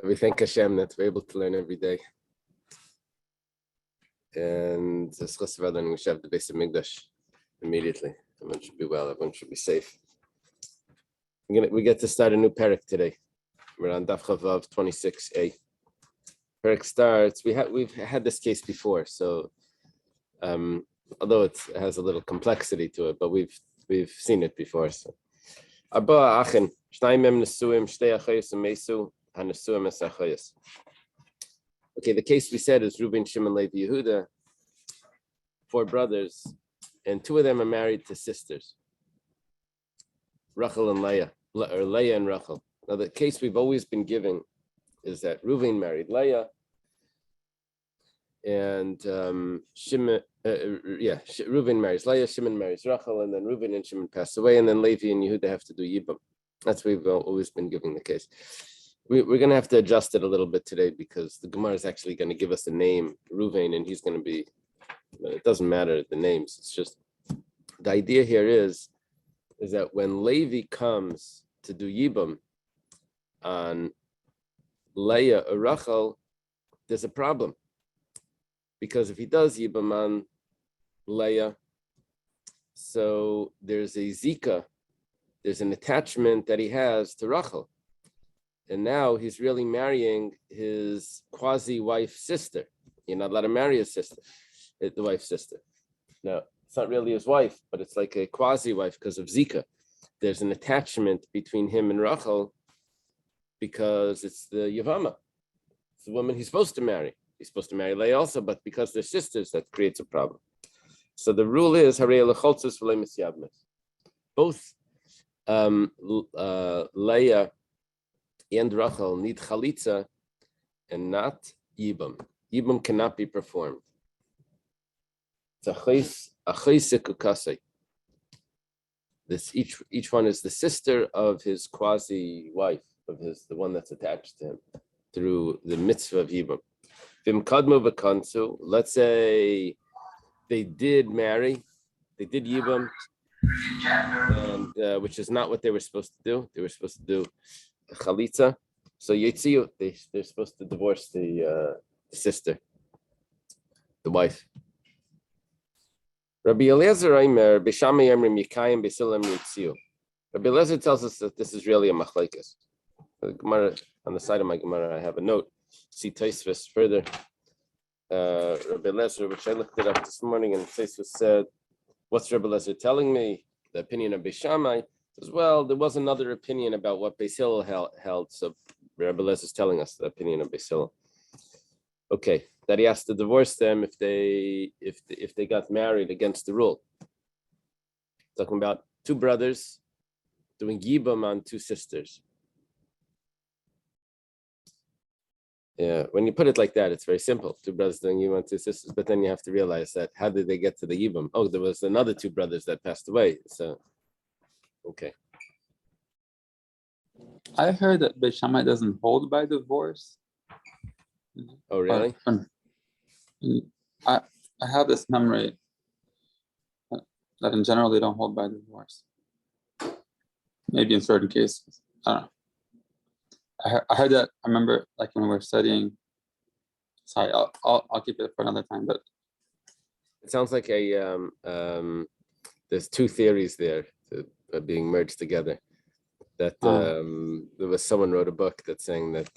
We thank Hashem that we're able to learn every day. And we should have the base of Mikdash immediately. Everyone should be well, everyone should be safe. We get to start a new parak today. We're on Daf Yomi 26a. Parak starts, we've had this case before, so although it has a little complexity to it, but we've seen it before. So Arba Achen, Shnai Mem Nesuim, Shtei Achayos Mesu, HaNesuim Es Achayos. Okay, the case we said is Reuben, Shimon, Levi, Yehuda, 4 brothers, and 2 of them are married to sisters, Rachel and Leah, or Leah and Rachel. Now, the case we've always been giving is that Reuben married Leah, and Reuben marries Leah, Shimon marries Rachel, and then Reuben and Shimon pass away, and then Levi and Yehuda have to do Yibam. That's what we've always been giving the case. We're going to have to adjust it a little bit today because the Gemara is actually going to give us a name, Reuven, and he's going to be, it doesn't matter the names. It's just, the idea here is that when Levi comes to do Yibam on Leah or Rachel, there's a problem. Because if he does Yibam on Leah, so there's a Zika, there's an attachment that he has to Rachel. And now he's really marrying his quasi-wife's sister. You're not allowed to marry his sister, the wife's sister. Now, it's not really his wife, but it's like a quasi-wife because of Zika. There's an attachment between him and Rachel because it's the Yevama. It's the woman he's supposed to marry. He's supposed to marry Leah also, but because they're sisters, that creates a problem. So the rule is, both Leah and Rachel need chalitza and not Yibam. Yibam cannot be performed. It's this each one is the sister of his quasi-wife, of the one that's attached to him through the mitzvah of Yibam. Let's say they did marry, they did Yibam, and which is not what they were supposed to do. They were supposed to do chalitza. So Yetziu, they're supposed to divorce the sister, the wife. Rabbi Eliezer Aimer, B'Shamai Emrim Yikayim, B'Silam Yetziu. Rabbi Eliezer tells us that this is really a machlekes. The Gemara, on the side of my Gemara, I have a note. See Tosfos further. Rabbi Eliezer, which I looked it up this morning, and Tosfos said, "What's Rabbi Eliezer telling me? The opinion of B'Shamai." As well, there was another opinion about what Beis Hillel held. So Rabbi Eliezer is telling us the opinion of Beis Hillel. Okay, that he has to divorce them if they got married against the rule. Talking about 2 brothers doing Yibam on 2 sisters. Yeah, when you put it like that, it's very simple. 2 brothers doing Yibam on 2 sisters, but then you have to realize that how did they get to the Yibam? Oh, there was another 2 brothers that passed away. So, okay. I heard that Beis Shammai doesn't hold by divorce. Oh, really? I have this memory that in general they don't hold by divorce. Maybe in certain cases, I don't know. I heard that. I remember, like when we were studying. Sorry, I'll keep it for another time. But it sounds like there's 2 theories there being merged together. That there was someone wrote a book that's saying that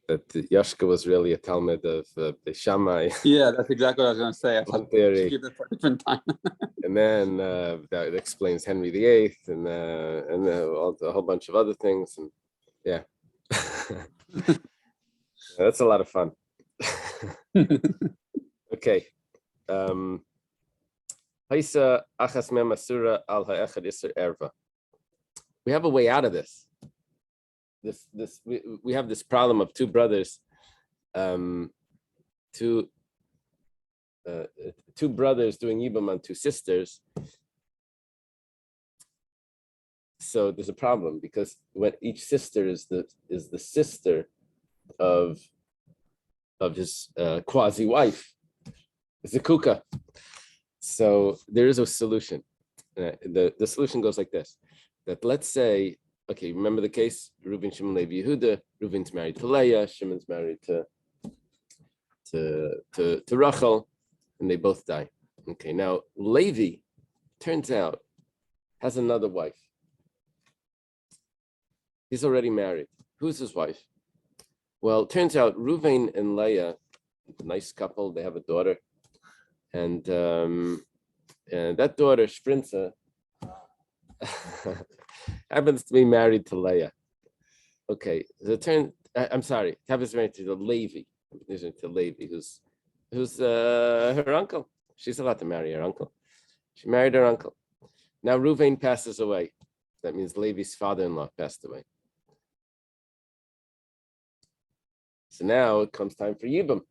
Yashka was really a Talmud of Beis Shammai. Yeah, that's exactly what I was going to say. One theory. Keep it for a different time. And then that explains Henry VIII and a whole bunch of other things. And yeah, that's a lot of fun. Okay. We have a way out of this. We have this problem of 2 brothers, 2 brothers doing Yibam on 2 sisters. So there's a problem because when each sister is the sister of his quasi-wife, Zikuka. So there is a solution. The solution goes like this: that let's say okay, remember the case? Reuven, Shimon, Levi, Yehuda. Reuven's married to Leah. Shimon's married to Rachel, and they both die. Okay, now Levi, turns out, has another wife. He's already married. Who's his wife? Well, it turns out Reuven and Leah, a nice couple, they have a daughter. And that daughter, Sprinza, happens to be married to Leah. Okay, I'm sorry, happens to be married to Levi, who's her uncle. She's allowed to marry her uncle. She married her uncle. Now Reuven passes away. That means Levi's father-in-law passed away. So now it comes time for Yibam.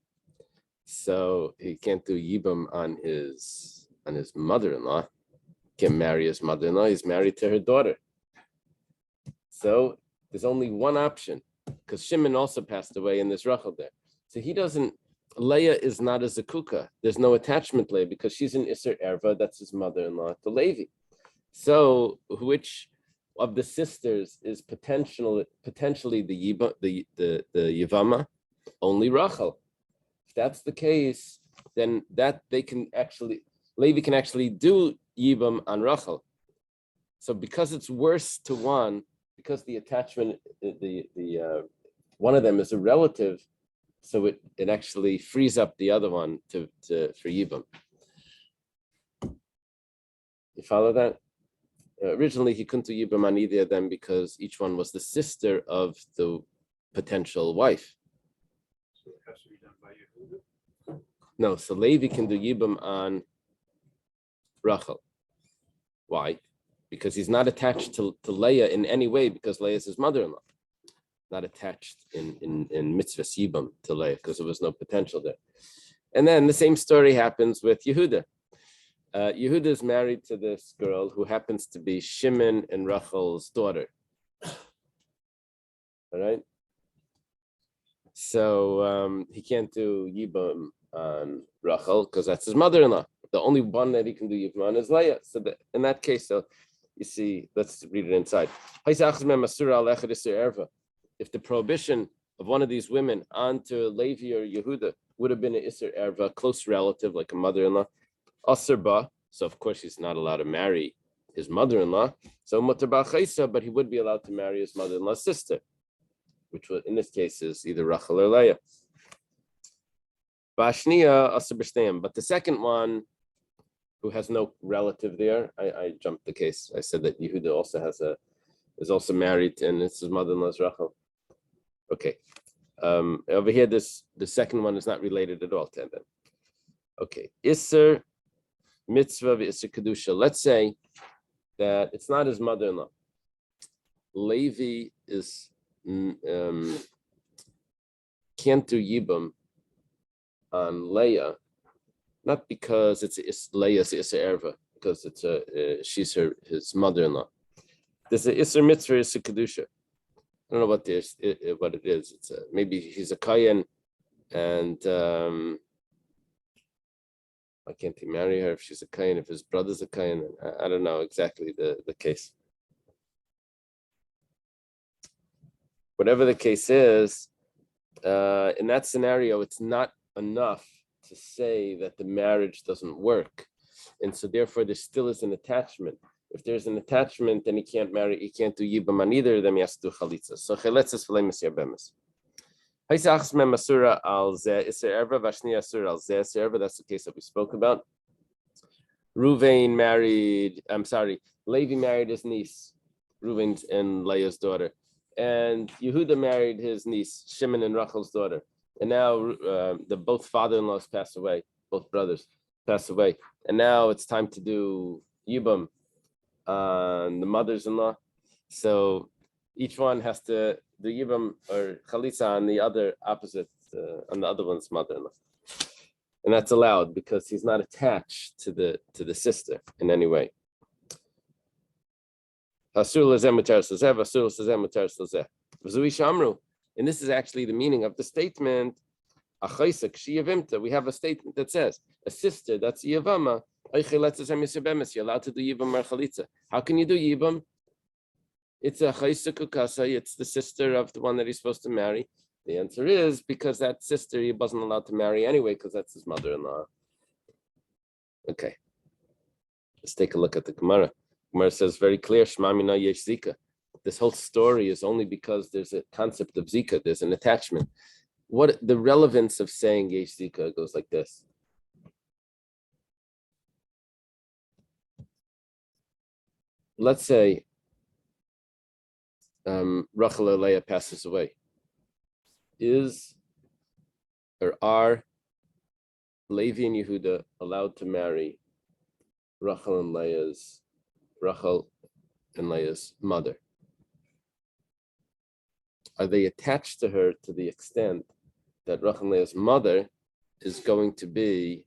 So he can't do Yibam on his mother-in-law. Can't marry his mother-in-law. He's married to her daughter. So there's only one option, because Shimon also passed away and there's Rachel there. So he doesn't. Leah is not a Zakuka. There's no attachment Leah because she's an Isser Erva. That's his mother-in-law, to Levi. So which of the sisters is potentially the Yevama? Only Rachel. If that's the case, then Levi can actually do Yibam on Rachel. So because it's worse to one, because the attachment, one of them is a relative, so it actually frees up the other one for Yibam. You follow that? Originally, he couldn't do Yibam on either of them because each one was the sister of the potential wife. So it has to be done by Yehuda? No, so Levi can do Yibam on Rachel. Why? Because he's not attached to Leah in any way, because Leah is his mother-in-law. Not attached in mitzvah Yibam to Leah, because there was no potential there. And then the same story happens with Yehuda. Yehuda is married to this girl who happens to be Shimon and Rachel's daughter. All right? So he can't do Yibam on Rachel because that's his mother-in-law. The only one that he can do Yibam on is Leah. So in that case, so you see, let's read it inside. If the prohibition of one of these women onto Levi or Yehuda would have been an Isser Erva, close relative, like a mother-in-law, Asr, so of course he's not allowed to marry his mother-in-law. So Mutar Ba Chaisa, but he would be allowed to marry his mother-in-law's sister, which in this case is either Rachel or Leah. Bashniya Asr B'Shteyim, but the second one, who has no relative there, I jumped the case. I said that Yehuda also is also married, and it's his mother-in-law's Rachel. Okay, over here, the second one is not related at all to them. Okay, Isser Mitzvah v'Isser Kedusha. Let's say that it's not his mother-in-law. Levi is can't do Yibam on Leah, not because it's Leah's Isser Erva, because she's his mother-in-law. There's an Isser Mitzvah, Isser Kedusha. I don't know what it is. It's maybe he's a Kayan, and why can't he marry her if she's a Kayan? If his brother's a Kayan, I don't know exactly the case. Whatever the case is, in that scenario, it's not enough to say that the marriage doesn't work, and so therefore there still is an attachment. If there's an attachment, then he can't marry. He can't do Yibam on either. Then he has to do Chalitza. So Chalitzas v'leimus Yebemis. That's the case that we spoke about. Levi married his niece, Reuven's and Leah's daughter. And Yehuda married his niece, Shimon and Rachel's daughter. And now both father-in-laws passed away, both brothers passed away. And now it's time to do Yibam on the mothers-in-law. So each one has to do Yibam or Chalitza on the other opposite, on the other one's mother-in-law. And that's allowed because he's not attached to the sister in any way. And this is actually the meaning of the statement. We have a statement that says a sister, that's Yevama, you're allowed to do Yibam or Chalitza. How can you do Yibam? it's a chaysa kukasa, it's the sister of the one that he's supposed to marry? The answer is because that sister he wasn't allowed to marry anyway, because that's his mother-in-law. Okay. Let's take a look at the Gemara. Gemara says very clear, Shema mina yesh zika. This whole story is only because there's a concept of zika, there's an attachment. What the relevance of saying yesh zika goes like this. Let's say Rachel and Leah passes away. Are Levi and Yehuda allowed to marry Rachel and Leah's mother? Are they attached to her to the extent that Rachel and Leah's mother is going to be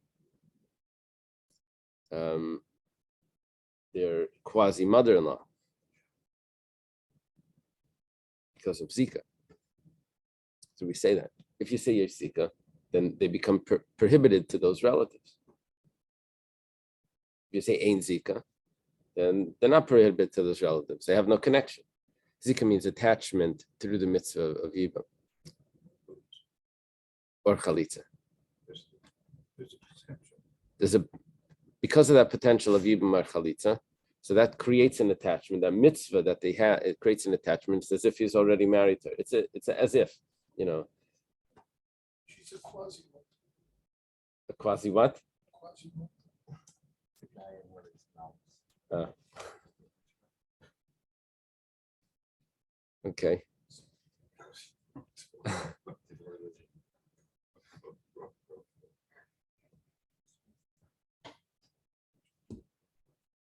their quasi mother-in-law because of Zika? So we say that. If you say yesh Zika, then they become prohibited to those relatives. If you say ein Zika, then they're not prohibited to those relatives. They have no connection. Zika means attachment through the mitzvah of Yibam or Chalitza. Because of that potential of Yibam or Chalitza, so that creates an attachment. That mitzvah that they have, it creates an attachment. It's as if he's already married to her. It's as if, She's a quasi. A quasi what? Quasi. Okay.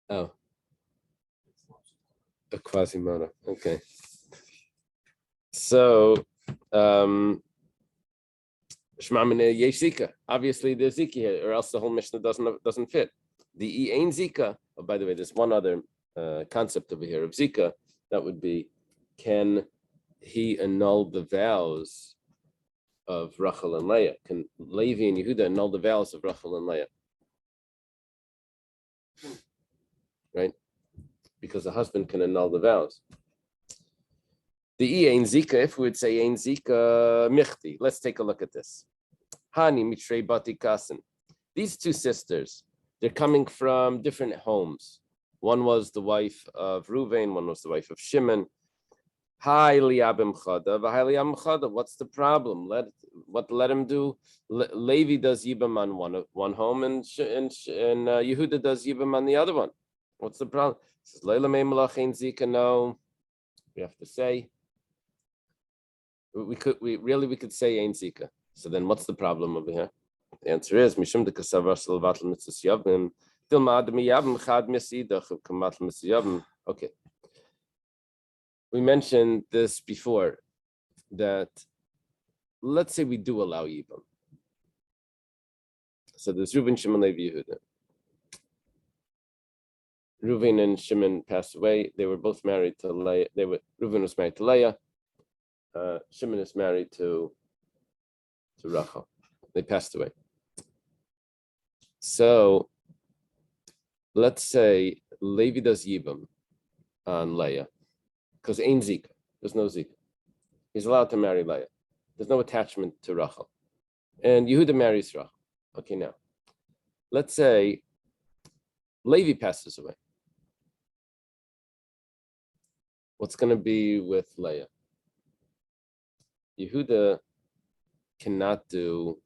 Oh. A Quasimodo. Okay. So Shema Mina Yesh Zika. Obviously there's Zika here, or else the whole Mishnah doesn't fit. The Ein Zika. Oh, by the way, there's one other concept over here of Zika. That would be, can he annul the vows of Rachel and Leah? Can Levi and Yehuda annul the vows of Rachel and Leah? Right? Because the husband can annul the vows. The Ein Zika, if we would say Ein Zika Michti, let's take a look at this. Hani Mitrei Bati Kasin. These two sisters, they're coming from different homes. One was the wife of Reuven, one was the wife of Shimon. Hi liabim chada, v'hai liabim chada. What's the problem? Let him do. Levi does yibam on one home, and Yehuda does yibam on the other one. What's the problem? It says Leila mei malach ein zika. No, we have to say we could say ein zika. So then, what's the problem over here? The answer is mishum de kasavar salvatel mitzvos yavim dilma adam yavim chad misidach kamatl mitzvos yavim. Okay. We mentioned this before, that let's say we do allow Yibam. So there's Reuven, Shimon, Levi, Yehuda. Reuven and Shimon passed away. They were both married to Leah. Reuven was married to Leah. Shimon is married to Rachel. They passed away. So let's say Levi does Yibam on Leah. Because ain't Zika. There's no Zika. He's allowed to marry Leah. There's no attachment to Rachel. And Yehuda marries Rachel. Okay, now, let's say Levi passes away. What's going to be with Leah? Yehuda cannot do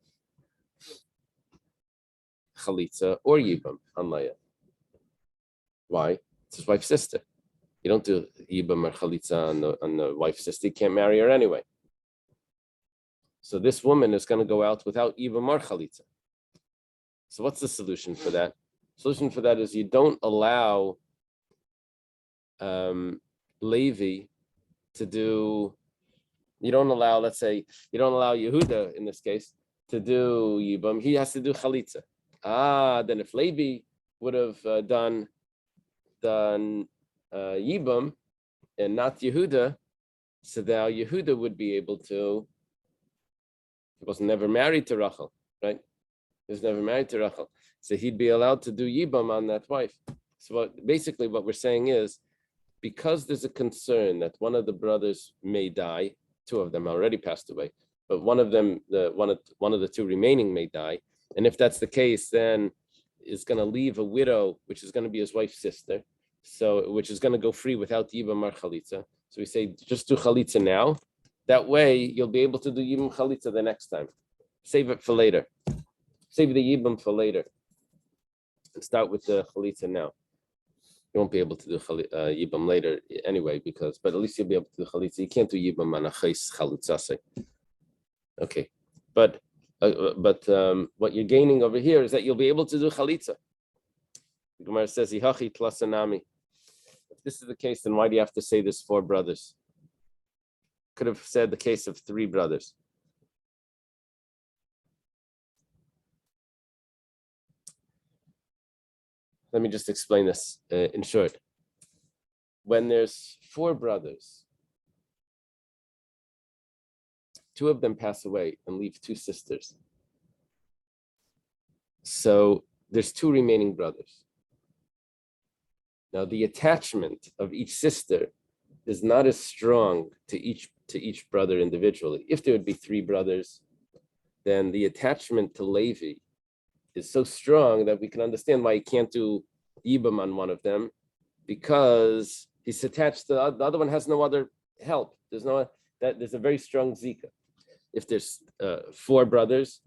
Chalitza or Yibam on Leah. Why? It's his wife's sister. You don't do Yibam or Chalitza on the wife's sister. You can't marry her anyway. So this woman is going to go out without Yibam or Chalitza. So what's the solution for that? Solution for that is you don't allow Levi to do, let's say, you don't allow Yehuda, in this case, to do Yibam. He has to do Chalitza. Then if Levi would have done Yibam and not Yehuda, so now Yehuda would be able to. He was never married to Rachel, right? He was never married to Rachel, so he'd be allowed to do Yibam on that wife. So basically what we're saying is, because there's a concern that one of the brothers may die, two of them already passed away, but one of them, one of the two remaining may die. And if that's the case, then is going to leave a widow, which is going to be his wife's sister, so which is going to go free without Yibam or Chalitza. So we say, just do Chalitza now. That way, you'll be able to do Yibam Chalitza the next time. Save it for later. Save the Yibam for later. And start with the Chalitza now. You won't be able to do Yibam later anyway, but at least you'll be able to do Chalitza. You can't do Yibam on a Chais Chalitzase. Okay, but what you're gaining over here is that you'll be able to do Chalitza. The Gemara says, Ihachi tlasanami. If this is the case, then why do you have to say there's four brothers? Could have said the case of three brothers. Let me just explain this in short. When there's four brothers, two of them pass away and leave two sisters. So there's two remaining brothers. Now the attachment of each sister is not as strong to each brother individually. If there would be three brothers, then the attachment to Levi is so strong that we can understand why he can't do Yibam on one of them, because he's attached to the other one, has no other help. There's a very strong Zika. If there's four brothers,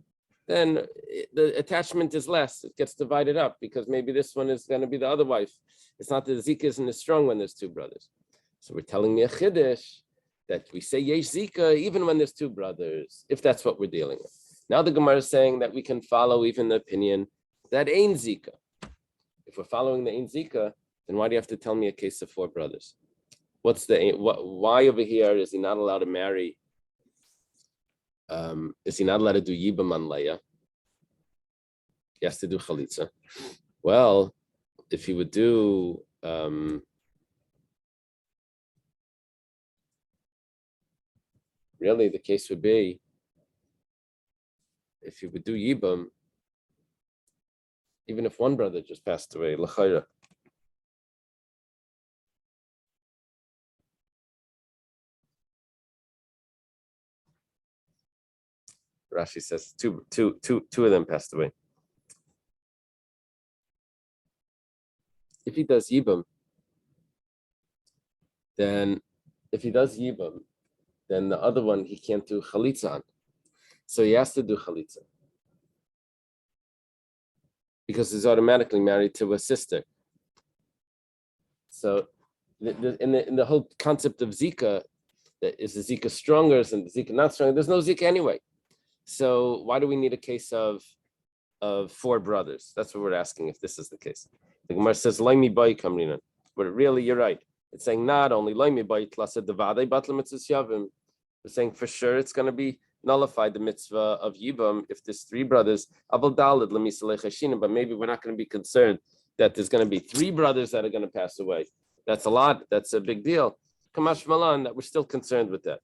then the attachment is less. It gets divided up because maybe this one is going to be the other wife. It's not that the Zika isn't as strong when there's two brothers. So we're telling me a chiddush that we say yesh Zika even when there's two brothers, if that's what we're dealing with. Now the Gemara is saying that we can follow even the opinion that ain't Zika. If we're following the ain't Zika, then why do you have to tell me a case of four brothers? Why over here is he not allowed to marry? Is he not allowed to do Yibam on Leah? He has to do Chalitza. Well, if he would do really the case would be if he would do Yibam, even if one brother just passed away, L'chayra. Rashi says two of them passed away. If he does Yibam, then the other one he can't do Chalitza on. So he has to do Chalitza, because he's automatically married to a sister. So in the whole concept of Zika, is the Zika stronger, is the Zika not stronger? There's no Zika anyway. So why do we need a case of four brothers? That's what we're asking if this is the case. The Gemara says, Laimi Bai Kamrinan. But really, you're right. It's saying not only Laimi Bai Tlasa Devadei Batla Mitzvah Yavim. We're saying for sure it's going to be nullified, the mitzvah of Yibam, if there's three brothers. But maybe we're not going to be concerned that there's going to be three brothers that are going to pass away. That's a lot. That's a big deal. Kamash Malan, that we're still concerned with that.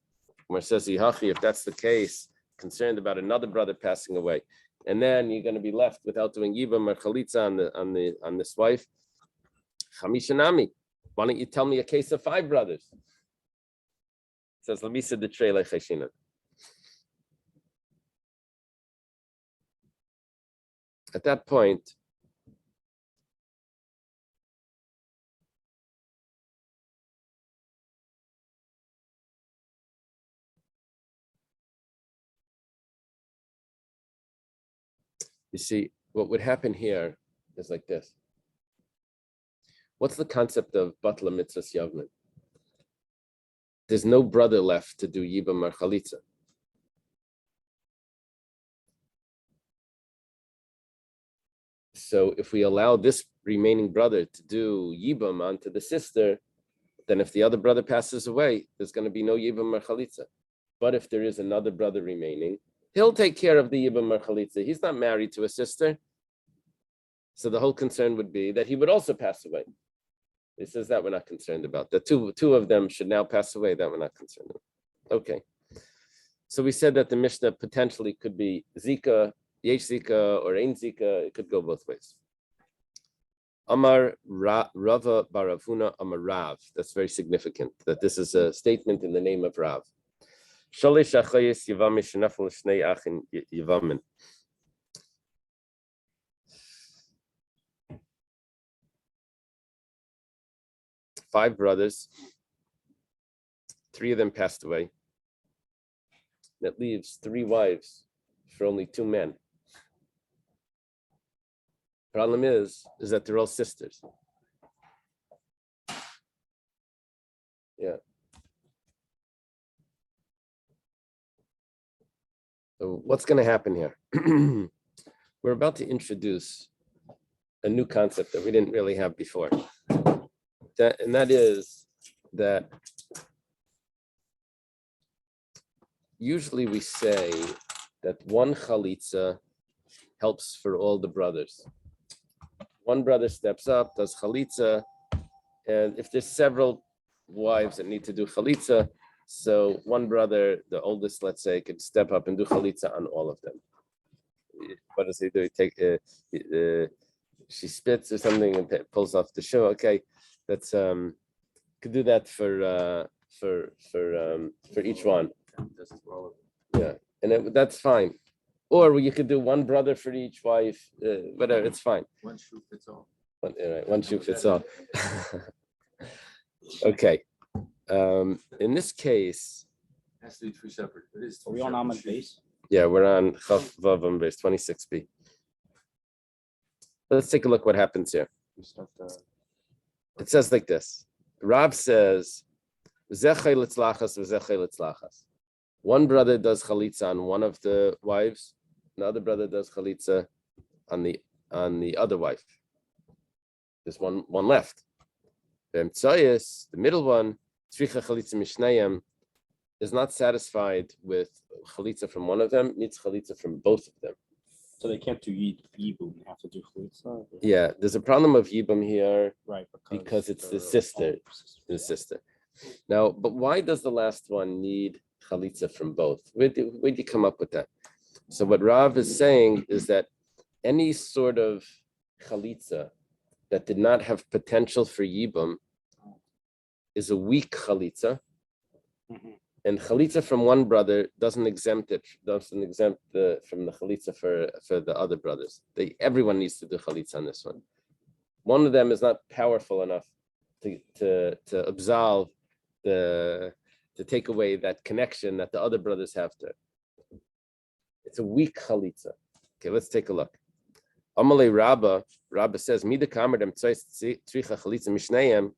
Gemara says, if that's the case, concerned about another brother passing away, and then you're going to be left without doing Yibam or Chalitza on this wife. Chamishanami, why don't you tell me a case of five brothers? It says Lamisa de Trele Cheshina. At that point, you see, what would happen here is like this. What's the concept of Batla Mitzvah Yavmin? There's no brother left to do Yibam or Chalitza. So if we allow this remaining brother to do Yibam onto the sister, then if the other brother passes away, there's going to be no Yibam or Chalitza. But if there is another brother remaining, he'll take care of the Yibam or Chalitza. He's not married to a sister. So the whole concern would be that he would also pass away. He says that we're not concerned about. The two of them should now pass away. That we're not concerned about. Okay. So we said that the Mishnah potentially could be Zika, Yesh Zika, or Ein Zika. It could go both ways. Amar Rava Baravuna Amar Rav. That's very significant that this is a statement in the name of Rav. Shalish achayis Yevamish nafal shnei achin Yevamin. Five brothers, three of them passed away. That leaves three wives for only two men. Problem is that they're all sisters. Yeah. So what's going to happen here? We're about to introduce a new concept that we didn't really have before. And that is that usually we say that one chalitza helps for all the brothers. One brother steps up, does chalitza, and if there's several wives that need to do chalitza, so one brother, the oldest, let's say, could step up and do chalitza on all of them. What does he do? He take, she spits or something and pulls off the shoe. Okay, that's could do that for each one. Yeah, and that's fine. Or you could do one brother for each wife, whatever, it's fine. One shoe fits all. One shoe fits all. Okay. In this case, Has to be three separate. It is. Are we on Ahmed base? yeah, we're on Chaf Vav base 26b. Let's take a look what happens here. It says like this. Rab says, one brother does chalitza on one of the wives, another brother does chalitza on the other wife. There's one left. The middle one, is not satisfied with chalitza from one of them, needs chalitza from both of them. So they can't do yibum, they have to do chalitza? Yeah, there's a problem of yibum here, Right, because it's the they're sister. all sisters. The sister. Now, but why does the last one need chalitza from both? Where'd you come up with that? So what Rav is saying is that any sort of chalitza that did not have potential for yibum is a weak chalitza, Mhm. and chalitza from one brother doesn't exempt from the chalitza for the other brothers. Everyone needs to do chalitza on this one. One of them is not powerful enough to absolve to take away that connection that the other brothers have to. It's a weak chalitza. Okay, let's take a look. Amalei Rabba says, Mida kamer dem tzricha chalitza mishnayim.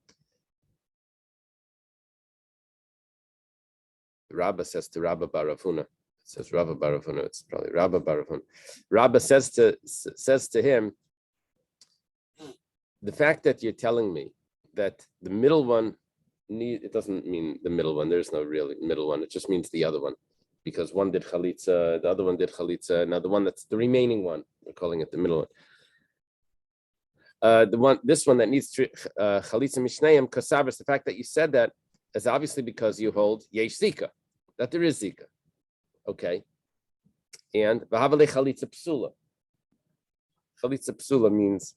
Rabba says to Rabba Baravuna. It says Rabba Baravuna. It's probably Rabba Baravuna. Rabba says to him, the fact that you're telling me that the middle one it doesn't mean the middle one. There's no real middle one. It just means the other one, because one did chalitza, the other one did chalitza. Now the one that's the remaining one, we're calling it the middle one. This one that needs chalitza mishnayim kasabas. The fact that you said that is obviously because you hold yesh zika, that there is zika. Okay, and v'havale chalitza psula. Chalitza psula means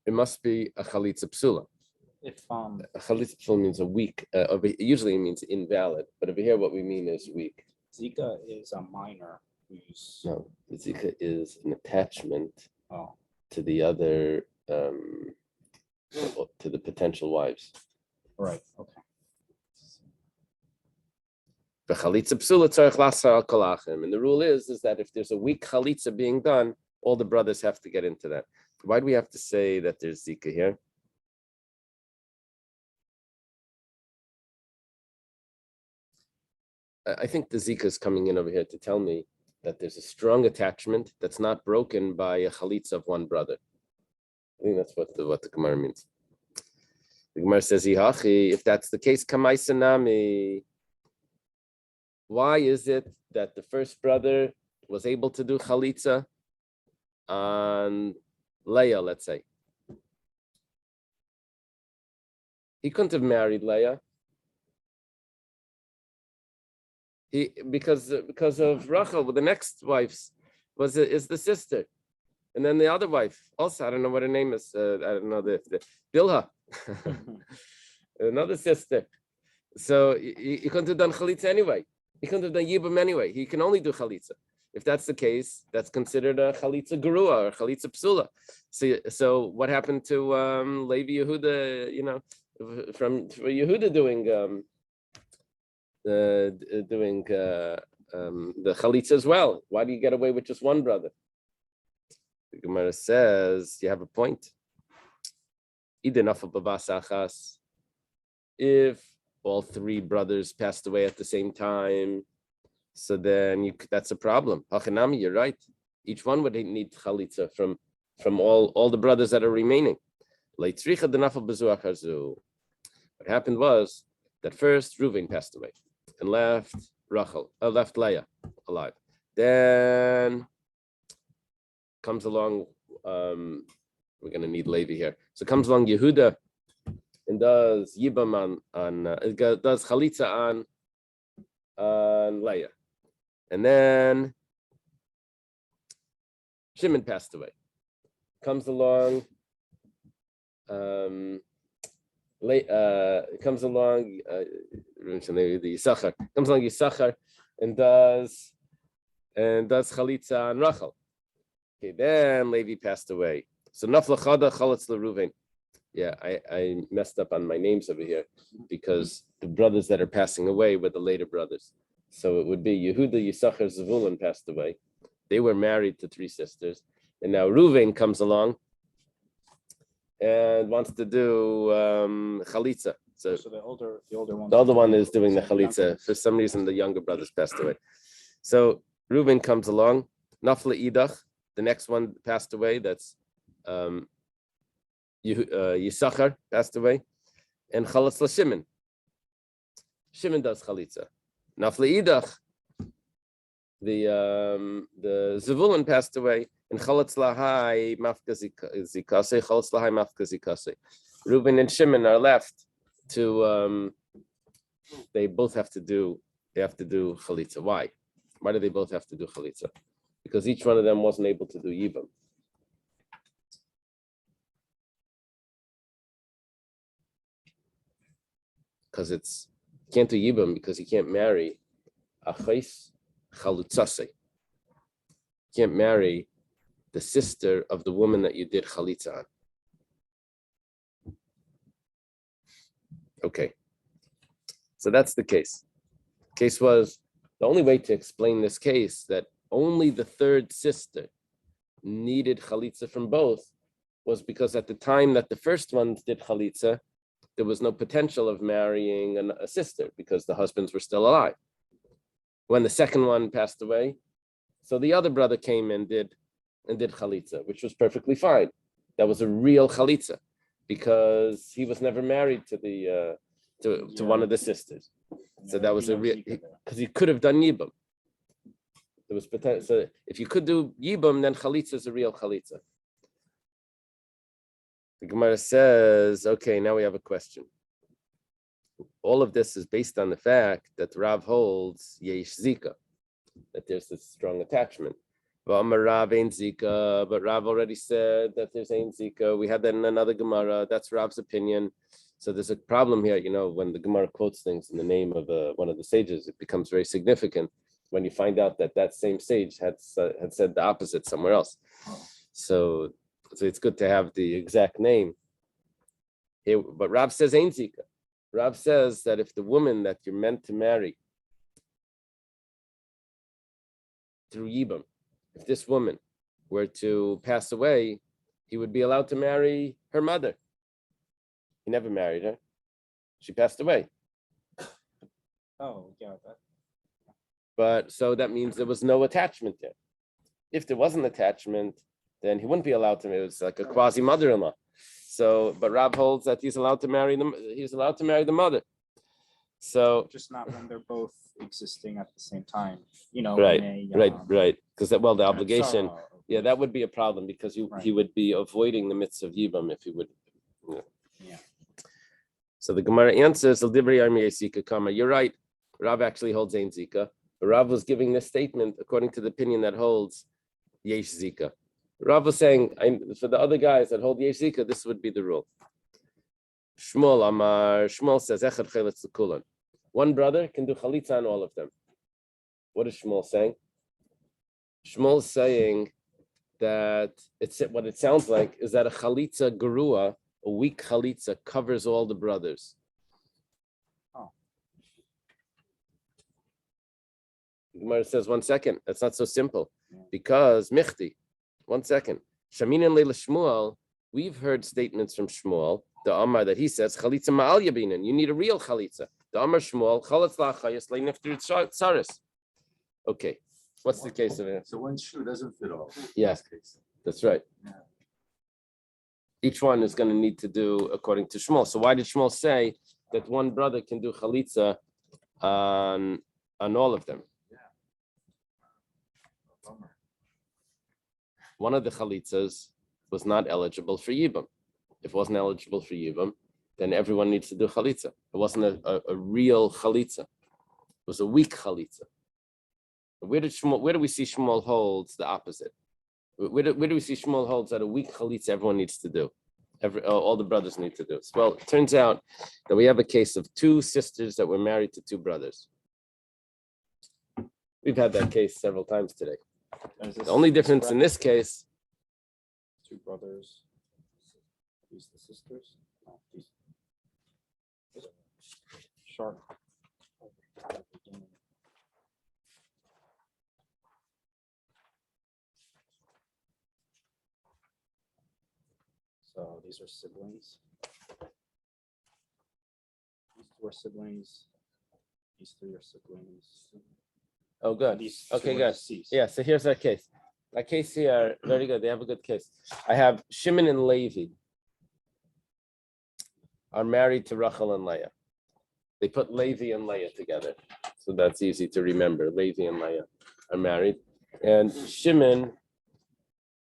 it must be a chalitza psula. If A chalitza psula means a weak. Usually it means invalid, but over here what we mean is weak. Zika is a minor who's No, the zika is an attachment oh to the other, to the potential wives. right, okay. The chalitza psula tzarich lasa al kolachim, and the rule is that if there's a weak chalitza being done, all the brothers have to get into that. Why do we have to say that there's zika here? I think the zika is coming in over here to tell me that there's a strong attachment that's not broken by a chalitza of one brother. I think that's what the Gemara means. The Gemara says, if that's the case, kamaisa nami. Why is it that the first brother was able to do chalitza on Leah, let's say? He couldn't have married Leah. because of Rachel, the next wife's is the sister, and then the other wife also, I don't know what her name is. I don't know the Bilha, another sister. So he couldn't have done chalitza anyway. He couldn't have done yibum anyway. He can only do chalitza. If that's the case, that's considered a chalitza gerua or chalitza psula. So what happened to Levi Yehuda? You know, from Yehuda doing the chalitza as well. Why do you get away with just one brother? The Gemara says you have a point. If all three brothers passed away at the same time, so then that's a problem. Hachanami, you're right. Each one would need chalitza from all the brothers that are remaining. What happened was that first Reuven passed away and left Leah alive. Then comes along, we're going to need Levi here. So comes along Yehuda and does Yibam does Chalitza on Leah. And then Shimon passed away. Comes along the Yisachar. Comes along Yisachar and does Chalitza on Rachel. Okay, then Levi passed away. So Nafla Chada Chalitz LeRuven. Yeah, I messed up on my names over here because the brothers that are passing away were the later brothers. So it would be Yehuda, Yisachar, Zevulun passed away. They were married to three sisters. And now Reuven comes along and wants to do Chalitza. So the older one. The older one is doing the Chalitza. For some reason, the younger brothers passed away. So Reuven comes along. Nafla Idach, the next one passed away. That's Yisachar passed away. And Chalitz LaShimon. Shimon does Chalitza. Nafla Idach, the Zevulun passed away. And Chalitz Lahai Mafka Zikase, Chalitz Lahai Mafka Zikase. Reuben and Shimon are left to they both have to do Chalitza. Why? Why do they both have to do Chalitza? Because each one of them wasn't able to do Yibam. Because can't do Yibam because he can't marry Achais Chalutzase. Can't marry the sister of the woman that you did Chalitza on. Okay. So that's the case. Case was the only way to explain this case that only the third sister needed Chalitza from both was because at the time that the first ones did Chalitza, there was no potential of marrying a sister because the husbands were still alive. When the second one passed away, so the other brother came and did Chalitza, which was perfectly fine. That was a real Chalitza because he was never married to one of the sisters. So that was a real, because he could have done Yibam. There was potential. So if you could do Yibam, then Chalitza is a real Chalitza. The Gemara says, okay, now we have a question. All of this is based on the fact that Rav holds Yesh Zika, that there's this strong attachment. Rav ain't Zika, but Rav already said that there's ain't Zika. We had that in another Gemara. That's Rav's opinion. So there's a problem here. You know, when the Gemara quotes things in the name of one of the sages, it becomes very significant when you find out that same sage had said the opposite somewhere else. So it's good to have the exact name here. But Rav says ain't Zika. Rav says that if the woman that you're meant to marry through Yibam, if this woman were to pass away, he would be allowed to marry her mother. He never married her. She passed away. Oh, yeah. But so that means there was no attachment there. If there was an attachment, then he wouldn't be allowed to. It was like a quasi mother-in-law. So, but Rab holds that he's allowed to marry them. He's allowed to marry the mother. So just not when they're both existing at the same time. You know, right. Because the sorrow. obligation, that would be a problem because he would be avoiding the mitzvah of Yibam if he would. Yeah. So the Gemara answers, you're right. Rav actually holds Ein Zika. Rav was giving this statement according to the opinion that holds Yesh Zika. Rav was saying, for the other guys that hold Yesh Zika, this would be the rule. Shmuel Amar, Shmuel says, Echad Chalitz Kulan. One brother can do chalitza on all of them. What is Shmuel saying? Shmuel's saying that what it sounds like is that a chalitza gerua, a weak chalitza, covers all the brothers. The Gemara says, 1 second, that's not so simple. Because, Michti, 1 second. Shamin and Leila Shmuel, we've heard statements from Shmuel, the Amar that he says, Chalitza ma'al yabinan, you need a real Chalitza. The Amar Shmuel, Chalitz la'achayas le'niftir tsaris. Okay, what's the case of it? So one shoe doesn't fit all. Yeah, that's right. Yeah. Each one is going to need to do according to Shmuel. So why did Shmuel say that one brother can do Chalitza on all of them? One of the chalitzas was not eligible for Yibam. If it wasn't eligible for Yibam, then everyone needs to do chalitza. It wasn't a real chalitza. It was a weak chalitza. Where do we see Shmuel holds the opposite? Where do we see Shmuel holds that a weak chalitza everyone needs to do? All the brothers need to do. Well, it turns out that we have a case of 2 sisters that were married to 2 brothers. We've had that case several times today. The only difference in this case, 2 brothers. These the sisters. No, these. Sharp. So these are siblings. These 2 are siblings. These 3 are siblings. oh, good. These 2 Okay, are good. deceased. Yeah, so here's our case. Our case here, very good. They have a good case. I have Shimon and Levi are married to Rachel and Leah. They put Levi and Leah together. So that's easy to remember. Levi and Leah are married. And Shimon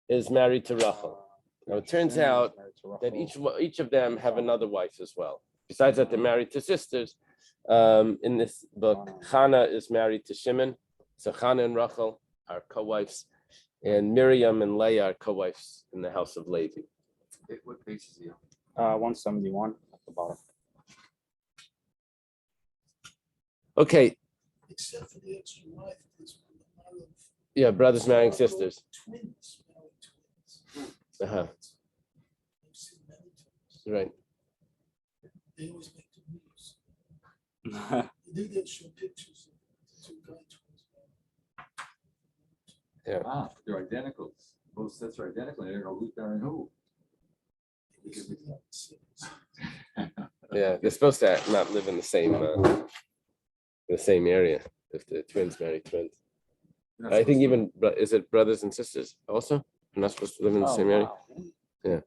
is married to Rachel. Now it turns out that each of them have another wife as well. Besides that, they're married to sisters. In this book, Chana is married to Shimon. So Chana and Rachel are co-wives. And Miriam and Leah are co-wives in the house of Levi. What page is he on? 171 at the bottom. Okay, Except for the extra wife, there's a lot of yeah, brothers marrying sisters. twins, married twins. Uh-huh. I've seen many times. Right. They always make the news. They show pictures of the 2 guy twins. Ah, they're identical. Both sets are identical. They don't know who's marrying who. Because Yeah, they're supposed to not live in the same area if the twins marry twins. I think even is it brothers and sisters also? They're not supposed to live in the same area. Yeah.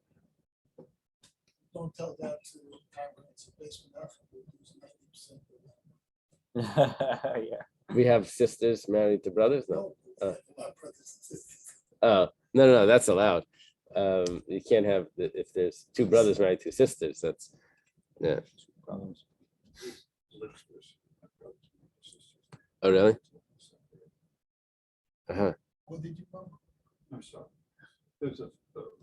Don't tell that to the congregants of basement Africa, who's 90% of them. Yeah. We have sisters married to brothers. No. No, they have a lot of brothers and sisters. Oh no, that's allowed. You can't have if there's 2 brothers married to sisters. That's yeah. Oh really? Uh-huh. What did you know? I'm sorry. There's a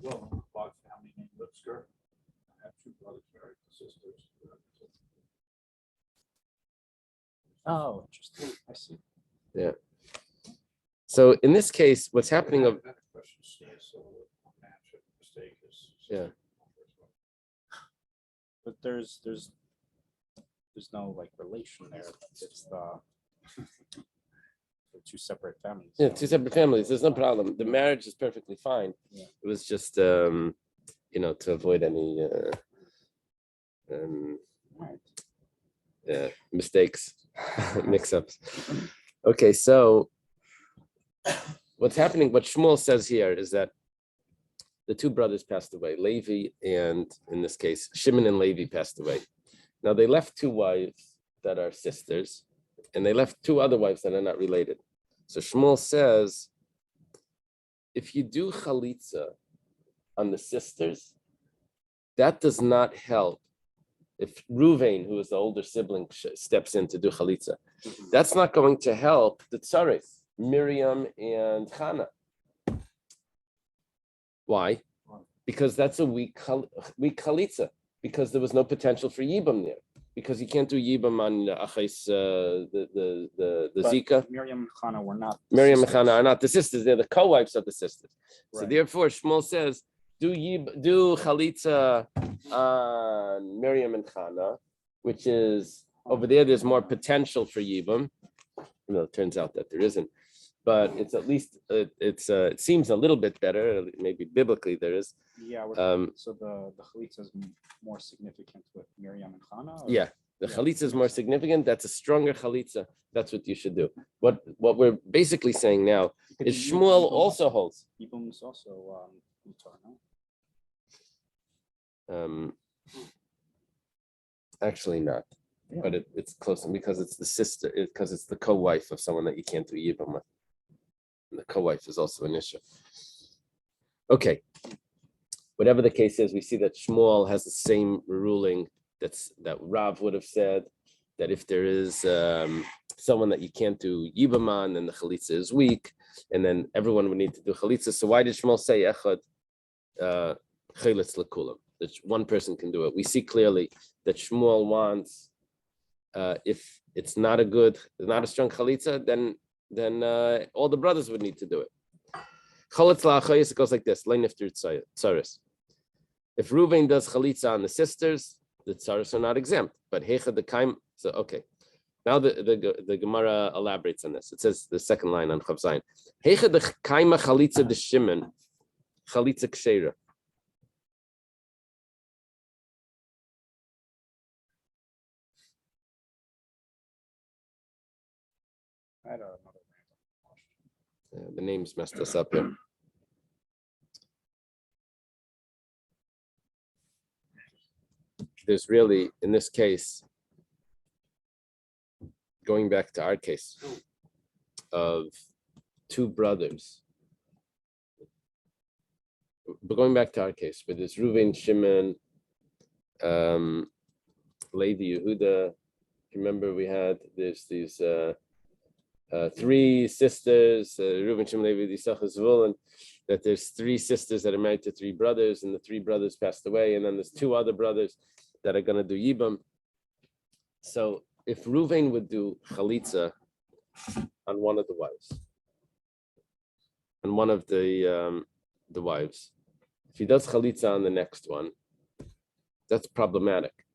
well-known Black family named Lipsker. I have 2 brothers married to sisters. Oh, interesting. I see. Yeah. So in this case, what's happening of yeah. But there's no like relation there. It's the 2 separate families. Yeah, 2 separate families. There's no problem. The marriage is perfectly fine. Yeah. It was just to avoid any mistakes, mix-ups. Okay, so what's happening, what Shmuel says here is that the 2 brothers passed away, Levi and, in this case, Shimon and Levi passed away. Now they left 2 wives that are sisters, and they left 2 other wives that are not related. So Shmuel says, if you do chalitza on the sisters, that does not help if Ruvain, who is the older sibling, steps in to do chalitza, that's not going to help the tzares, Miriam and Chana. Why? Because that's a weak chalitza, because there was no potential for yibam there, because you can't do yibam on achais the But zika. Miriam and Chana were not. Miriam and sisters. Chana are not the sisters; they're the co-wives of the sisters. So Right. therefore, Shmuel says, do chalitza on Miriam and Chana, which is over there. There's more potential for yibam. No, it turns out that there isn't, but it's at least it seems a little bit better. Maybe biblically there is. Yeah. So the chalitza is more significant with Miriam and Chana. Or? Yeah, the Yeah. chalitza is more significant. That's a stronger chalitza. That's what you should do. What we're basically saying now Because is Shmuel also holds. Yibum is also Mutar, no? Actually not, Yeah. but it's close because it's the sister, because it's the co-wife of someone that you can't do yibam with. And the co-wife is also an issue. Okay, whatever the case is, we see that Shmuel has the same ruling that Rav would have said, that if there is someone that you can't do yibam on, then the chalitza is weak, and then everyone would need to do chalitza. So why did Shmuel say echad chalitz lekulam? That one person can do it. We see clearly that Shmuel wants, if it's not a strong chalitza, then all the brothers would need to do it. Chalitz la'achayis, it goes like this: le'niftir tzaris. If Reuven does chalitza on the sisters, the tzaris are not exempt. But heicha the kaim. So okay, now the Gemara elaborates on this. It says the second line on Chav Zayin: heicha the kaima chalitza de Shimon chalitza ksheira. I had another random question. The names messed us up here. There's really, in this case, going back to our case of two brothers, but going back to our case, where there's Reuven, Shimon, Levi, Yehuda. Remember, there's these three sisters, Reuven, Shimon, Levi, Yisachar, Zvulun, that there's three sisters that are married to three brothers, and the three brothers passed away, and then there's two other brothers that are going to do yibam. So if Reuven would do chalitza on one of the wives, on one of the wives, if he does chalitza on the next one, that's problematic,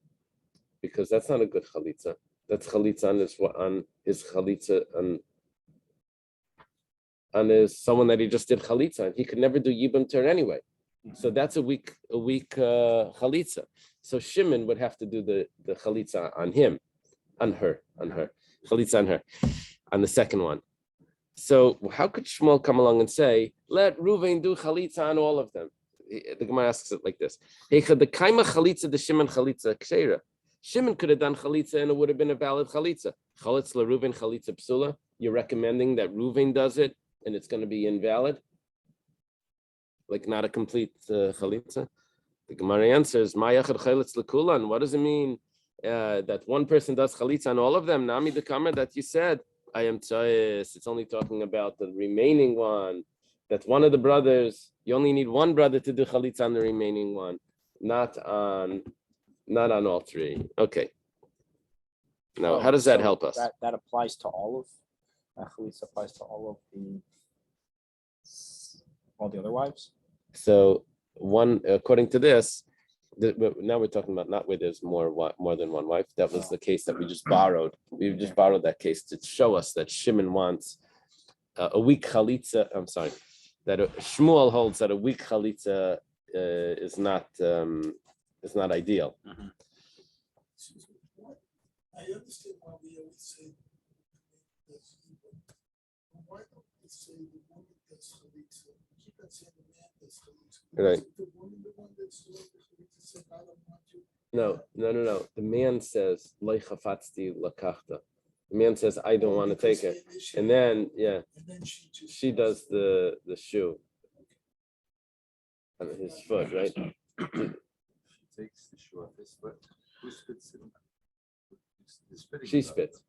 because that's not a good chalitza. That's chalitza on his chalitza on his someone that he just did chalitza on. He could never do yibam to her anyway. So that's a weak chalitza. So Shimon would have to do the chalitza on her, chalitza on her, on the second one. So how could Shmuel come along and say, let Reuven do chalitza on all of them? The Gemara asks it like this: Heicha the kaima chalitza the Shimon chalitza ksheira. Shimon could have done chalitza and it would have been a valid chalitza. Chalitz la Reuven chalitza psula. You're recommending that Reuven does it and it's going to be invalid, like not a complete chalitza. The Gemara answers, "Ma yachad chalitz lekulan." What does it mean that one person does chalitza on all of them? Nami the kamer that you said, I am tzayis. It's only talking about the remaining one. That one of the brothers, you only need one brother to do chalitza on the remaining one, not on all three. Okay. Now, how does that help us? That applies to all of chalitza applies to all the other wives. So one, according to this, now we're talking about not where there's more than one wife. That was the case that we just borrowed. We just borrowed that case to show us that Shimon wants a weak chalitza. I'm sorry, that Shmuel holds that a weak chalitza is not ideal. Mm-hmm. I understand why we always say that's evil. But why don't we say the woman that's chalitza? Keep on saying the man that's chalitza. Right. Isn't the woman the one that's doing the chalitza said, I don't want you? No. The man says, "Lo chafatzti lakachta." The man says, "I don't want to take it," and then And then she does the shoe on his foot, right? She takes the shoe off his foot. Who spits it? He's spitting She it out. spits.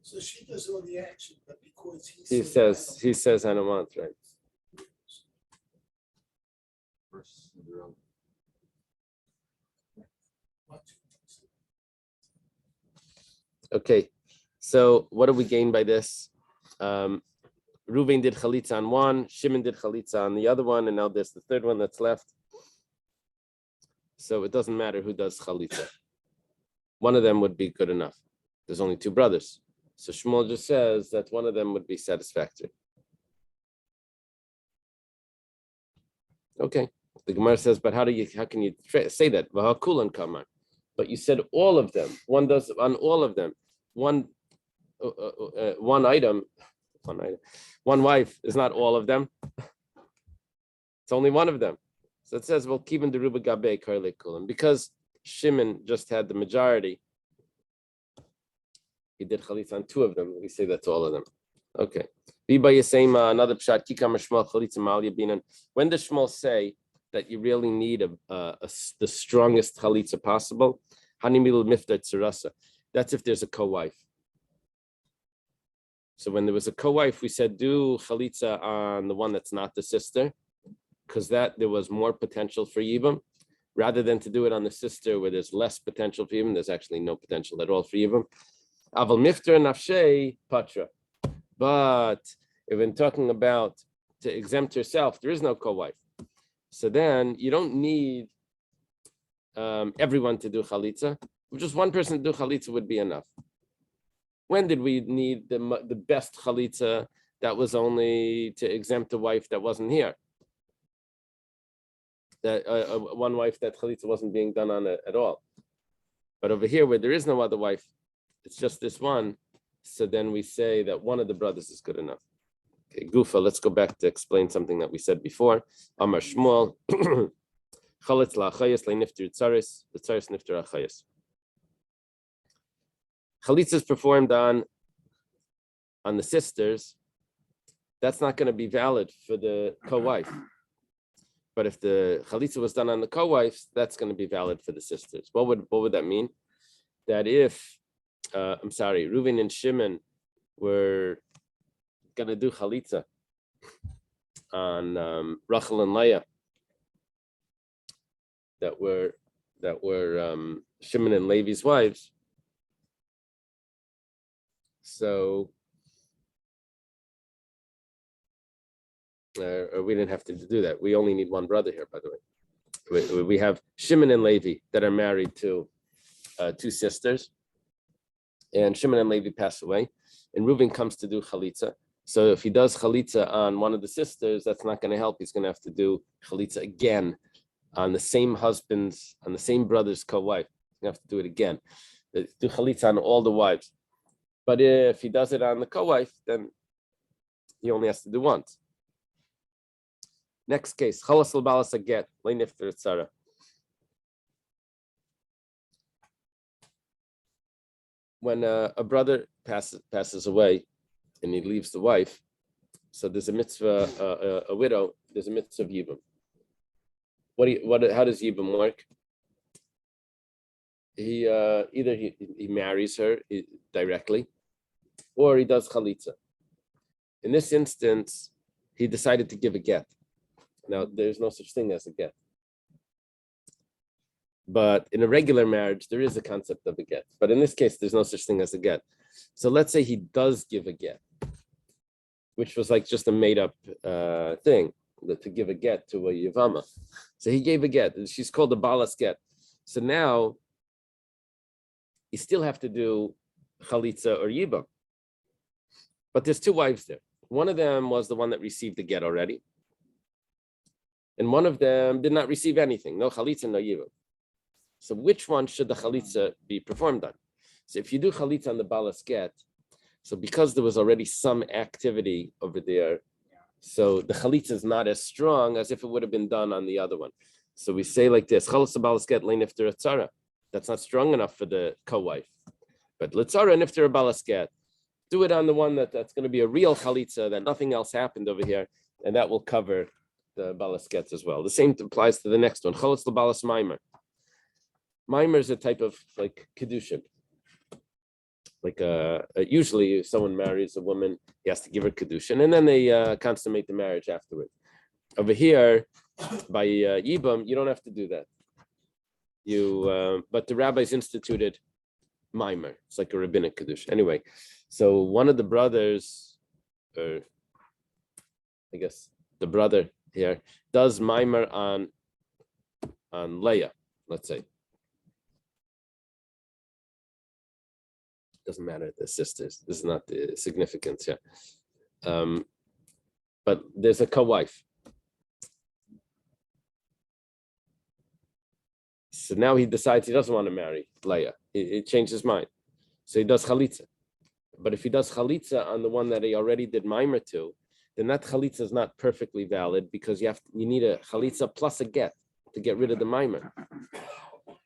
So she does all the action, but because He says, I don't want, right? Versus Cinderella. Okay, so what do we gain by this? Reuven did chalitza on one, Shimon did chalitza on the other one, and now there's the third one that's left. So it doesn't matter who does chalitza. One of them would be good enough. There's only two brothers. So Shmuel just says that one of them would be satisfactory. Okay. The Gemara says, but how can you say that? But you said all of them. One does on all of them. One wife is not all of them. It's only one of them. So it says, well, kibun deruba gabe karle kulam. Because Shimon just had the majority, he did chalitza on two of them. We say that's all of them. Okay. Another pshat. When does Shmuel say that you really need the strongest chalitza possible? That's if there's a co-wife. So when there was a co-wife, we said do chalitza on the one that's not the sister, because there was more potential for yibum, rather than to do it on the sister where there's less potential for yibum. There's actually no potential at all for yibum. Aval mifter nafshei patra. But if we're talking about to exempt yourself, there is no co-wife. So then you don't need everyone to do chalitza. Just one person to do chalitza would be enough. When did we need the best chalitza that was only to exempt a wife that wasn't here? That one wife that chalitza wasn't being done on at all. But over here, where there is no other wife, it's just this one. So then we say that one of the brothers is good enough. Okay, Gufa, let's go back to explain something that we said before. Amar Shmuel, Chalitz la'achayis le'niftir tzaris, the tzaris niftir achayis. Chalitza is performed on the sisters. That's not going to be valid for the co-wife. But if the chalitza was done on the co-wives, that's going to be valid for the sisters. What would that mean? That if Reuven and Shimon were going to do chalitza on Rachel and Leah, that were Shimon and Levi's wives. So we didn't have to do that. We only need one brother here, by the way. We have Shimon and Levi that are married to two sisters, and Shimon and Levi pass away, and Reuven comes to do chalitza. So if he does chalitza on one of the sisters, that's not going to help. He's going to have to do chalitza again on the same husband's, on the same brother's co-wife. He's going to have to do it again. Do chalitza on all the wives. But if he does it on the co-wife, then he only has to do once. Next case, chalas l'balas aget le'nifter tzara. When a brother passes away and he leaves the wife, so there's a mitzvah, a widow, there's a mitzvah of yibum. How does yibum work? He either he marries her directly, or he does chalitza. In this instance, he decided to give a get. Now, there's no such thing as a get. But in a regular marriage, there is a concept of a get. But in this case, there's no such thing as a get. So let's say he does give a get, which was like just a made-up thing, to give a get to a Yevama. So he gave a get, and she's called the balas get. So now, you still have to do chalitza or yibam. But there's two wives there. One of them was the one that received the get already. And one of them did not receive anything, no chalitza, no yibam. So which one should the chalitza be performed on? So if you do chalitza on the balas get, so because there was already some activity over there, so the chalitza is not as strong as if it would have been done on the other one. So we say like this, chalas balas get le'nifter tzara. That's not strong enough for the co-wife. But l'tzara nifter balas get. Do it on the one that's going to be a real chalitza, that nothing else happened over here, and that will cover the balas gets as well. The same applies to the next one. Chalas l'balas maimer. Mimer is a type of like kedushin. Like usually if someone marries a woman, he has to give her kedushin, and then they consummate the marriage afterwards. Over here, by Yibam, you don't have to do that. But the rabbis instituted mimer. It's like a rabbinic kedushin. Anyway, so one of the brothers, or I guess the brother here, does mimer on Leah, let's say. Doesn't matter, the sisters. This is not the significance, yeah. But there's a co-wife. So now he decides he doesn't want to marry Leah. He changed his mind. So he does chalitza. But if he does chalitza on the one that he already did mimer to, then that chalitza is not perfectly valid because you need a chalitza plus a get to get rid of the mimer.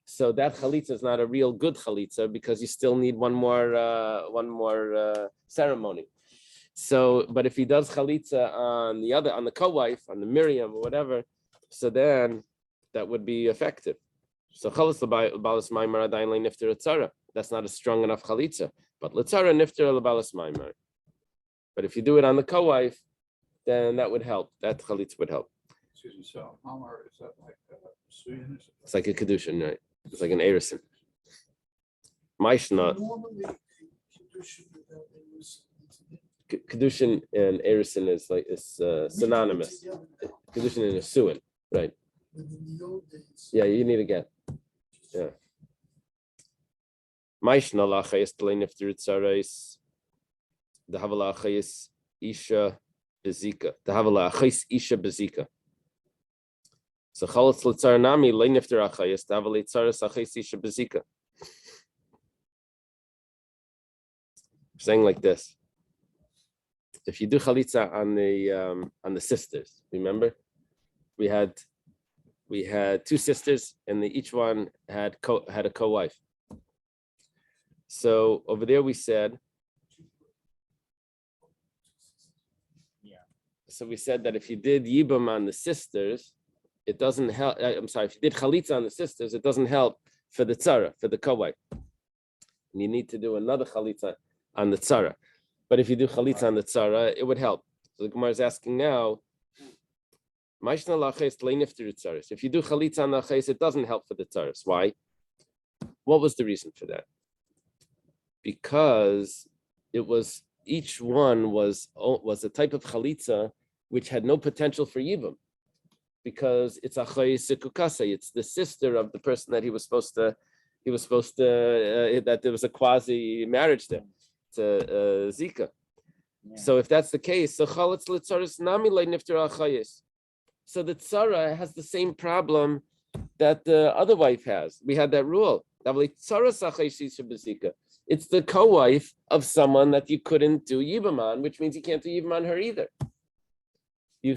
So that chalitza is not a real good chalitza because you still need one more ceremony. So, but if he does chalitza on the co-wife, on the Miriam or whatever, so then that would be effective. So chalas l'balas maimer adayin le'nifter etzara. That's not a strong enough chalitza. But l'tzara nifter l'balas maimer. But if you do it on the co-wife, then that would help. That chalitza would help. Excuse me, so Amar, is that like Suyan? It's like a kedushin, right? It's like an erison. Maishna, Normally, a kedushin without erison. kedushin and erison is synonymous. Kedushin and a suin, right? But in the old days. Yeah, you need a get. Yeah. Maishna lachayis tlei nifter tzarais. The havala achayis isha bezika. The havala achayis isha bezika. So chalatz l'tzar nami lei nifter achayis. The havala tzaras achayis isha bezika. Saying like this. If you do chalitza on the sisters, remember we had two sisters, and each one had a co-wife. So over there we said, Yeah. So we said that if you did yibam on the sisters, it doesn't help. I'm sorry, if you did chalitza on the sisters, it doesn't help for the tzara, for the co-wife. And you need to do another chalitza on the tzara. But if you do chalitza on the tzara, it would help. So the Gemara is asking now, if you do chalitza on the achayis, it doesn't help for the tzaras. Why? What was the reason for that? Because it was each one was a type of chalitza which had no potential for yibum, because it's achayis sikukasa. It's the sister of the person that he was supposed to that there was a quasi marriage there. It's a zika. Yeah. So if that's the case, so chalitz l'tzaras nami le'nifter achayis. So the tzara has the same problem that the other wife has. We had that rule. It's the co-wife of someone that you couldn't do yibam on, which means you can't do yibam on her either. We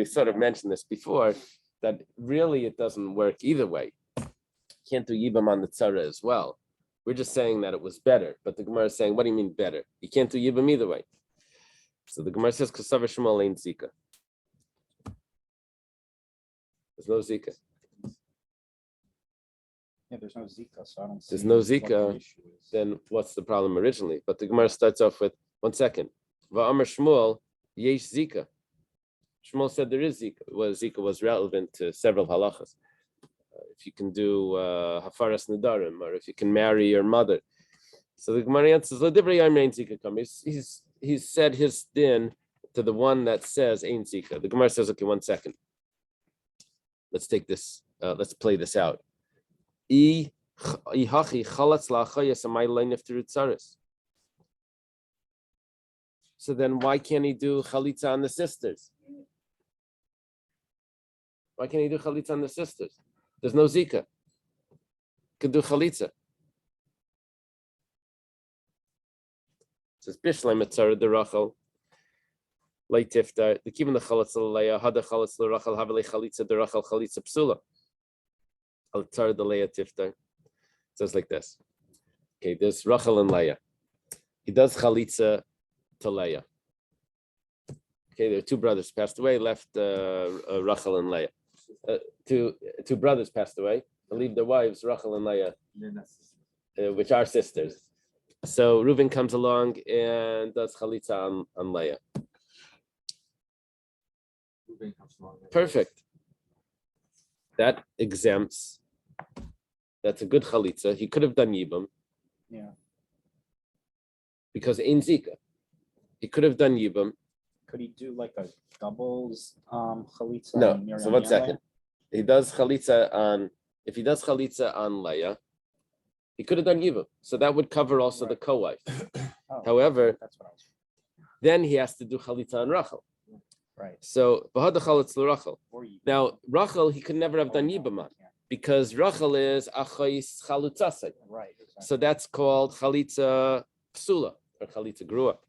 sort of mentioned this before, that really it doesn't work either way. You can't do yibam on the tzara as well. We're just saying that it was better, but the Gemara is saying, what do you mean better? You can't do yibam either way. So the Gemara says, Kasavar Shmuel ain't zika. There's no zika. Yeah, there's no zika, so I don't see. There's no what the zika, issue is. then what's the problem originally? But the Gemara starts off with, 1 second. Va'amar Shmuel, yesh zika. Shmuel said there is zika. Well, zika was relevant to several halachas. If you can do hafaras nedarim, or if you can marry your mother. So the Gemara answers, L'divrei yom ein zika kam. He's said his din to the one that says ein zika. The Gemara says, okay, 1 second. Let's take this. Let's play this out. So then why can't he do chalitza on the sisters? Why can't he do chalitza on the sisters? There's no zika. Could do chalitza. It says bishleim etzara derachel leit tiftar the kiven the chalitza leia hada chalitza derachel havele chalitza derachel chalitza psula al tzara the leia tiftar. It says like this. Okay, there's Rachel and Leah. He does chalitza to Leah. Okay, there are two brothers passed away, left Rachel and Leah. Two brothers passed away, leave their wives, Rachel and Leah, Then that's- which are sisters. So Reuven comes along and does chalitza on Leah. Reuben comes along there. Perfect. That exempts. That's a good chalitza. He could have done yibum Yeah. because ein zika. He could have done yibum. Could he do like a doubles chalitza? No. on Miriam So 1 and second. He does chalitza on. If he does chalitza on Leah, he could have done yibum. So that would cover also the co-wife. Leah? Oh, However, that's what I was. then he has to do chalitza on Rachel. Right. So v'hada chalitz l'Rachel. Or you. Now Rachel, he could never have done yibum on because Rachel is achayis chalutzasei. Right. Exactly. So that's called chalitza psula or chalitza grew up.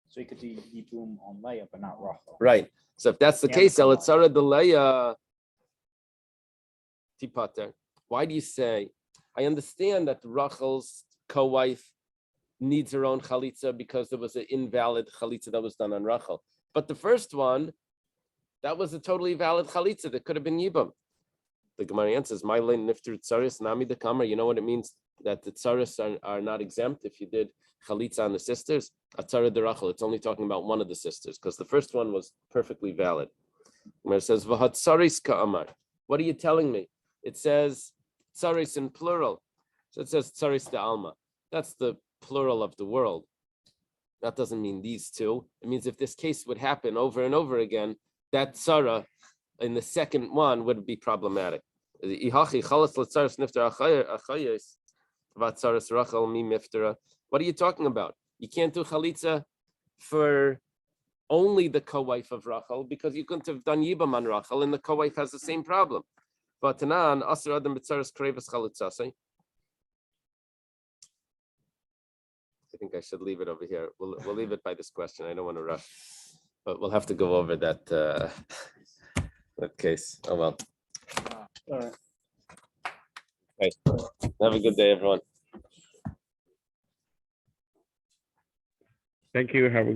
So you could do yibum on Leah, but not Rachel. Right. So if that's the Yeah, case, the co-wife. elitzara delaya tipater. Why do you say? I understand that Rachel's co-wife needs her own chalitza because there was an invalid chalitza that was done on Rachel. But the first one, that was a totally valid chalitza that could have been yibum. The Gemara answers, "My lane nifter tzaris nami the kamer." You know what it means that the tzaris are not exempt if you did chalitza on the sisters. Atzara de Rachel. It's only talking about one of the sisters because the first one was perfectly valid. Gemara says, "V'hat tzaris ka'amar." What are you telling me? It says tzaris in plural, so it says tzaris de alma. That's the plural of the world. That doesn't mean these two. It means if this case would happen over and over again, that tzara in the second one would be problematic. What are you talking about? You can't do chalitza for only the co-wife of Rachel because you couldn't have done yibam on Rachel and the co-wife has the same problem. But Tanan, asur adam b'tzaras kreivas chalitzasei. I think I should leave it over here. We'll leave it by this question. I don't want to rush, but we'll have to go over that that case. Oh well. All right. Okay. Have a good day, everyone. Thank you. Have a